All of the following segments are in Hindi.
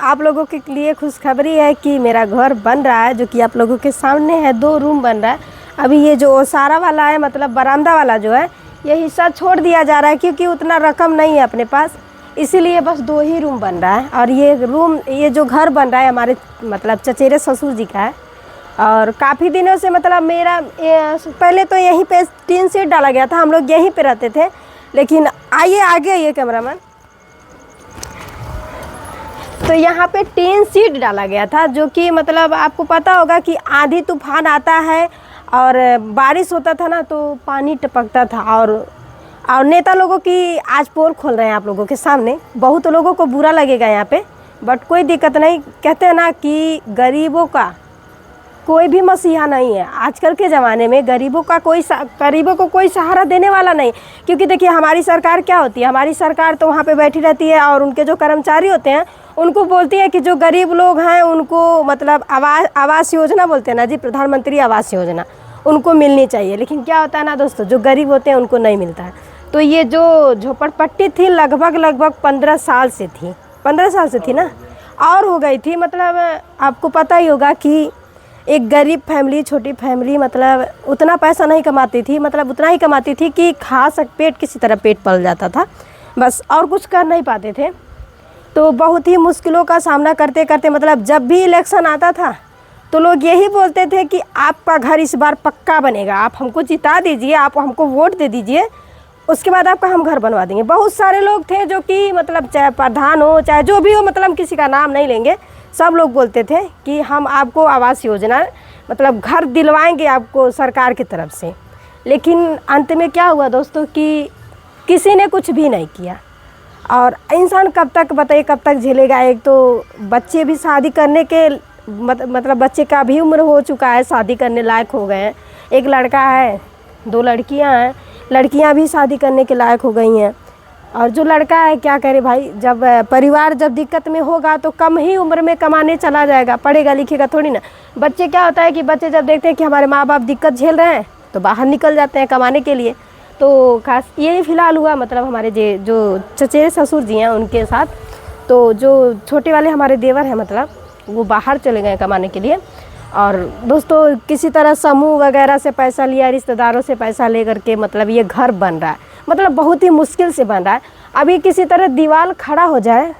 आप लोगों के लिए खुशखबरी है कि मेरा घर बन रहा है, जो कि आप लोगों के सामने है। 2 रूम बन रहा है। अभी ये जो ओसारा वाला है, मतलब बरामदा वाला जो है, ये हिस्सा छोड़ दिया जा रहा है क्योंकि उतना रकम नहीं है अपने पास, इसीलिए बस 2 ही रूम बन रहा है। और ये जो घर बन रहा है हमारे मतलब चचेरे ससुर जी का है। और काफ़ी दिनों से मतलब मेरा पहले तो यहीं पे टीन शेड डाला गया था, हम लोग यहीं पे रहते थे। लेकिन आइए आगे आइए कैमरामैन, तो यहाँ पे टीन शीट डाला गया था, जो कि मतलब आपको पता होगा कि आंधी तूफान आता है और बारिश होता था ना, तो पानी टपकता था। और नेता लोगों की आज पोल खोल रहे हैं आप लोगों के सामने। बहुत लोगों को बुरा लगेगा यहाँ पे, बट कोई दिक्कत नहीं। कहते हैं ना कि गरीबों का कोई भी मसीहा नहीं है। आजकल के ज़माने में गरीबों को कोई सहारा देने वाला नहीं। क्योंकि देखिए हमारी सरकार क्या होती है, हमारी सरकार तो वहाँ पे बैठी रहती है और उनके जो कर्मचारी होते हैं उनको बोलती है कि जो गरीब लोग हैं उनको मतलब आवास योजना बोलते हैं ना जी, प्रधानमंत्री आवास योजना उनको मिलनी चाहिए। लेकिन क्या होता है ना दोस्तों, जो गरीब होते हैं उनको नहीं मिलता है। तो ये जो झोपड़पट्टी थी लगभग 15 साल से थी, 15 साल से थी ना, और हो गई थी। मतलब आपको पता ही होगा कि एक गरीब फैमिली, छोटी फैमिली, मतलब उतना पैसा नहीं कमाती थी, मतलब उतना ही कमाती थी कि पेट किसी तरह पेट पल जाता था बस, और कुछ कर नहीं पाते थे। तो बहुत ही मुश्किलों का सामना करते करते मतलब जब भी इलेक्शन आता था तो लोग यही बोलते थे कि आपका घर इस बार पक्का बनेगा, आप हमको जिता दीजिए, आप हमको वोट दे दीजिए, उसके बाद आपका हम घर बनवा देंगे। बहुत सारे लोग थे जो कि मतलब चाहे प्रधान हो चाहे जो भी हो, मतलब किसी का नाम नहीं लेंगे, सब लोग बोलते थे कि हम आपको आवास योजना मतलब घर दिलवाएंगे आपको सरकार की तरफ से। लेकिन अंत में क्या हुआ दोस्तों कि किसी ने कुछ भी नहीं किया। और इंसान कब तक बताइए, कब तक झेलेगा। एक तो बच्चे भी शादी करने के मतलब बच्चे का भी उम्र हो चुका है, शादी करने लायक हो गए हैं। एक लड़का है, 2 लड़कियां हैं, लड़कियां भी शादी करने के लायक हो गई हैं। और जो लड़का है क्या करे भाई, जब परिवार जब दिक्कत में होगा तो कम ही उम्र में कमाने चला जाएगा, पढ़ेगा लिखेगा थोड़ी ना। बच्चे क्या होता है कि बच्चे जब देखते हैं कि हमारे माँ बाप दिक्कत झेल रहे हैं तो बाहर निकल जाते हैं कमाने के लिए। तो खास यही फ़िलहाल हुआ मतलब हमारे जो चचेरे ससुर जी हैं उनके साथ। तो जो छोटे वाले हमारे देवर हैं मतलब वो बाहर चले गए कमाने के लिए। और दोस्तों किसी तरह समूह वगैरह से पैसा लिया, रिश्तेदारों से पैसा ले करके मतलब ये घर बन रहा है, मतलब बहुत ही मुश्किल से बन रहा है। अभी किसी तरह दीवार खड़ा हो जाए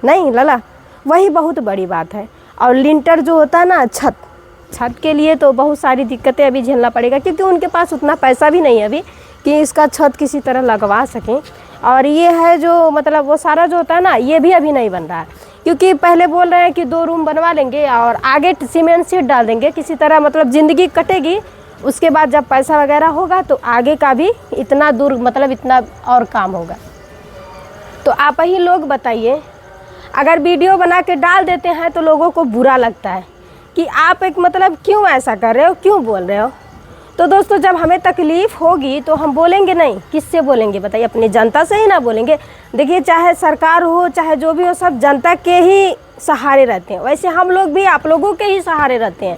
नहीं लला, वही बहुत बड़ी बात है। और लिंटर जो होता है ना, छत के लिए तो बहुत सारी दिक्कतें अभी झेलना पड़ेगा, क्योंकि उनके पास उतना पैसा भी नहीं है अभी कि इसका छत किसी तरह लगवा सकें। और ये है जो मतलब वो सारा जो होता है ना, ये भी अभी नहीं बन रहा है, क्योंकि पहले बोल रहे हैं कि 2 रूम बनवा लेंगे और आगे सीमेंट सीट डाल देंगे, किसी तरह मतलब ज़िंदगी कटेगी। उसके बाद जब पैसा वगैरह होगा तो आगे का भी इतना दूर मतलब इतना और काम होगा। तो आप ही लोग बताइए, अगर वीडियो बना के डाल देते हैं तो लोगों को बुरा लगता है कि आप एक मतलब क्यों ऐसा कर रहे हो, क्यों बोल रहे हो। तो दोस्तों जब हमें तकलीफ़ होगी तो हम बोलेंगे नहीं, किससे बोलेंगे बताइए, अपनी जनता से ही ना बोलेंगे। देखिए चाहे सरकार हो चाहे जो भी हो, सब जनता के ही सहारे रहते हैं। वैसे हम लोग भी आप लोगों के ही सहारे रहते हैं,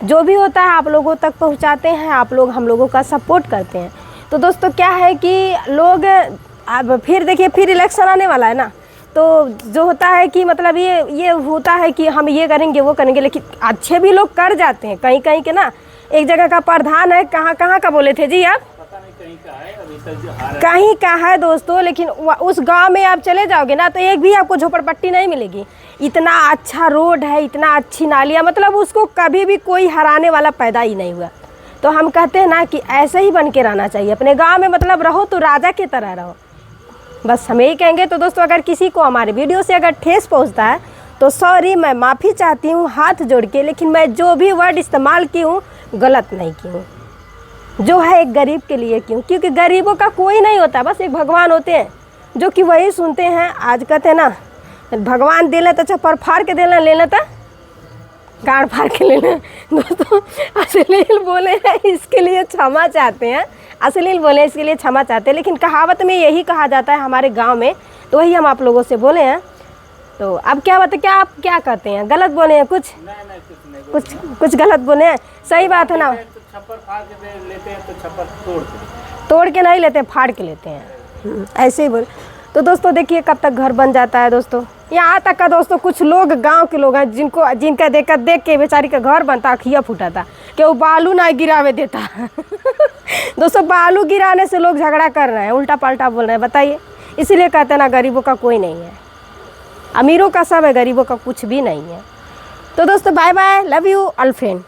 जो भी होता है आप लोगों तक पहुंचाते हैं, आप लोग हम लोगों का सपोर्ट करते हैं। तो दोस्तों क्या है कि लोग अब फिर देखिए फिर इलेक्शन आने वाला है ना, तो जो होता है कि मतलब ये होता है कि हम ये करेंगे वो करेंगे, लेकिन अच्छे भी लोग कर जाते हैं कहीं कहीं के ना। एक जगह का प्रधान है, कहाँ का बोले थे जी आप, पता नहीं कहीं का है, अभी तक कहीं का है दोस्तों। लेकिन उस गांव में आप चले जाओगे ना तो एक भी आपको झोपड़पट्टी नहीं मिलेगी। इतना अच्छा रोड है, इतना अच्छी नालियाँ, मतलब उसको कभी भी कोई हराने वाला पैदा ही नहीं हुआ। तो हम कहते हैं ना कि ऐसे ही बन के रहना चाहिए अपने गाँव में, मतलब रहो तो राजा की तरह रहो, बस हम यही कहेंगे। तो दोस्तों अगर किसी को हमारे वीडियो से अगर ठेस पहुँचता है तो सॉरी, मैं माफ़ी चाहती हूँ हाथ जोड़ के। लेकिन मैं जो भी वर्ड इस्तेमाल की हूँ गलत नहीं की हूँ, जो है एक गरीब के लिए क्यों, क्योंकि गरीबों का कोई नहीं होता, बस एक भगवान होते हैं जो कि वही सुनते हैं। आज कहते हैं ना, भगवान दे लेता चप्पर फाड़ के देना, ले लेता गाड़ फाड़ के लेना। दोस्तों अश्लील बोले हैं इसके लिए क्षमा चाहते हैं, अश्लील बोले इसके लिए क्षमा चाहते हैं। लेकिन कहावत में यही कहा जाता है हमारे गाँव में, तो वही हम आप लोगों से बोले हैं। तो अब क्या बात है, क्या आप क्या कहते हैं, गलत बोले हैं कुछ? नहीं, कुछ गलत बोले हैं, सही बात है ना। छप्पर फाड़ के लेते हैं तो छप्पर तोड़ के नहीं लेते, फाड़ के लेते हैं, ऐसे ही बोल। तो दोस्तों देखिए कब तक घर बन जाता है दोस्तों, यहाँ तक का दोस्तों कुछ लोग गांव के लोग हैं जिनका देख के बेचारी का घर बनता, खिया फूटा था कि वो बालू ना गिरावे देता। दोस्तों बालू गिराने से लोग झगड़ा कर रहे हैं, उल्टा पलटा बोल रहे हैं, बताइए। इसीलिए कहते हैं ना गरीबों का कोई नहीं है, अमीरों का सब है, गरीबों का कुछ भी नहीं है। तो दोस्तों bye bye, love you all friend.